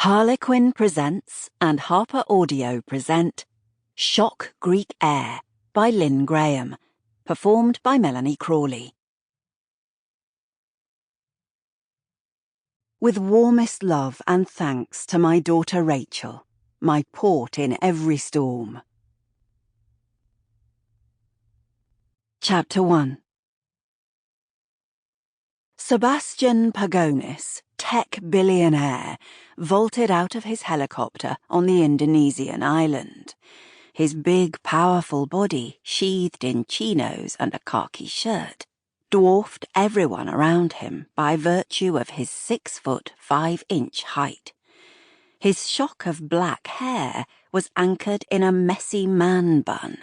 Harlequin presents and HarlequinAudio present Shock Greek Heir by Lynne Graham, performed by Melanie Crawley. With warmest love and thanks to my daughter Rachel, my port in every storm. Chapter 1. Sebastian Pagonis, tech billionaire, vaulted out of his helicopter on the Indonesian island. His big, powerful body, sheathed in chinos and a khaki shirt, dwarfed everyone around him by virtue of his 6'5" height. His shock of black hair was anchored in a messy man bun.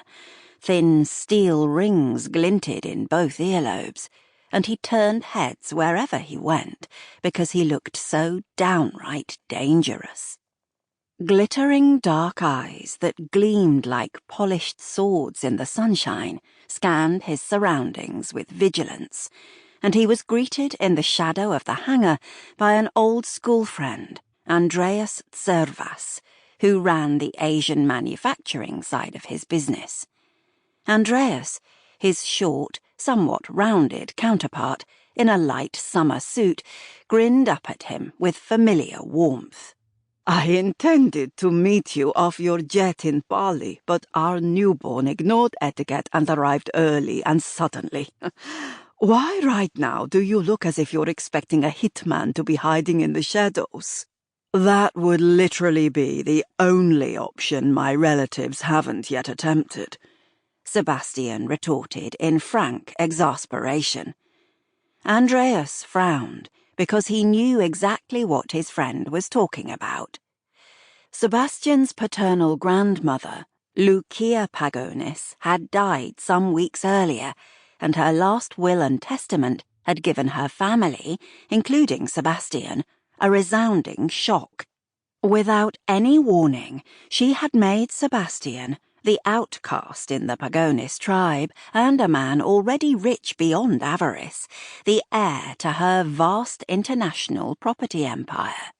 Thin steel rings glinted in both earlobes, and he turned heads wherever he went because he looked so downright dangerous. Glittering dark eyes that gleamed like polished swords in the sunshine scanned his surroundings with vigilance, and he was greeted in the shadow of the hangar by an old school friend, Andreas Servas, who ran the Asian manufacturing side of his business. Andreas, his short, somewhat rounded counterpart, in a light summer suit, grinned up at him with familiar warmth. "I intended to meet you off your jet in Bali, but our newborn ignored etiquette and arrived early and suddenly. Why right now do you look as if you're expecting a hitman to be hiding in the shadows?" "That would literally be the only option my relatives haven't yet attempted," Sebastian retorted in frank exasperation. Andreas frowned, because he knew exactly what his friend was talking about. Sebastian's paternal grandmother, Lucia Pagonis, had died some weeks earlier, and her last will and testament had given her family, including Sebastian, a resounding shock. Without any warning, she had made Sebastian, the outcast in the Pagonis tribe, and a man already rich beyond avarice, the heir to her vast international property empire.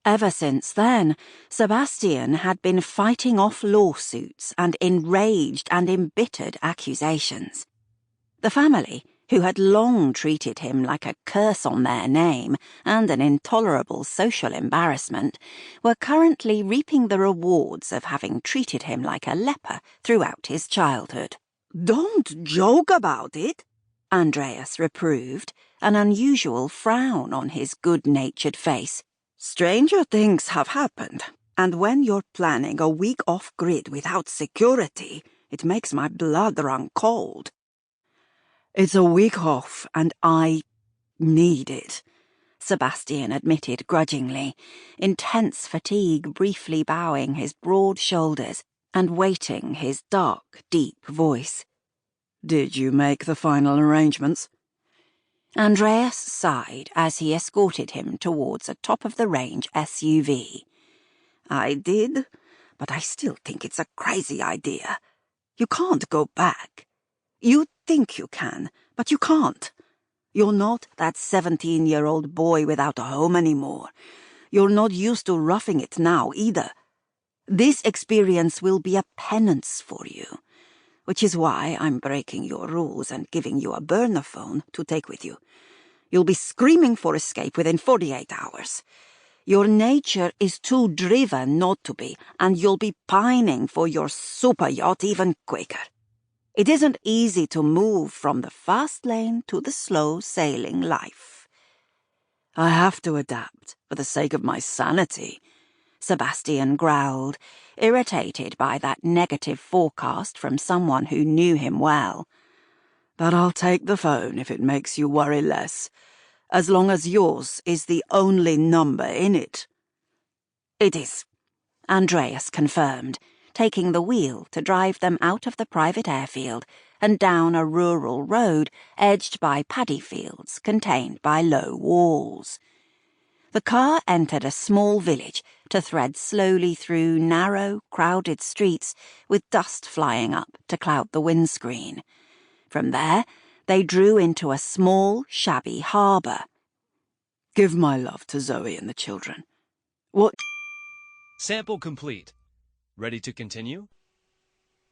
Ever since then, Sebastian had been fighting off lawsuits and enraged and embittered accusations. The family, who had long treated him like a curse on their name and an intolerable social embarrassment, were currently reaping the rewards of having treated him like a leper throughout his childhood. "Don't joke about it," Andreas reproved, an unusual frown on his good-natured face. "Stranger things have happened, and when you're planning a week off-grid without security, it makes my blood run cold." "It's a week off, and I need it," Sebastian admitted grudgingly, intense fatigue briefly bowing his broad shoulders and weighting his dark, deep voice. "Did you make the final arrangements?" Andreas sighed as he escorted him towards a top-of-the-range SUV. "I did, but I still think it's a crazy idea. You can't go back. You think you can, but you can't. You're not that 17-year-old boy without a home anymore. You're not used to roughing it now either. This experience will be a penance for you, which is why I'm breaking your rules and giving you a burner phone to take with you. You'll be screaming for escape within 48 hours. Your nature is too driven not to be, and you'll be pining for your super yacht even quicker. It isn't easy to move from the fast lane to the slow-sailing life." "I have to adapt for the sake of my sanity," Sebastian growled, irritated by that negative forecast from someone who knew him well. "But I'll take the phone if it makes you worry less, as long as yours is the only number in it." "It is," Andreas confirmed, taking the wheel to drive them out of the private airfield and down a rural road edged by paddy fields contained by low walls. The car entered a small village to thread slowly through narrow, crowded streets with dust flying up to cloud the windscreen. From there, they drew into a small, shabby harbour. "Give my love to Zoe and the children." "What Sample complete. Ready to continue?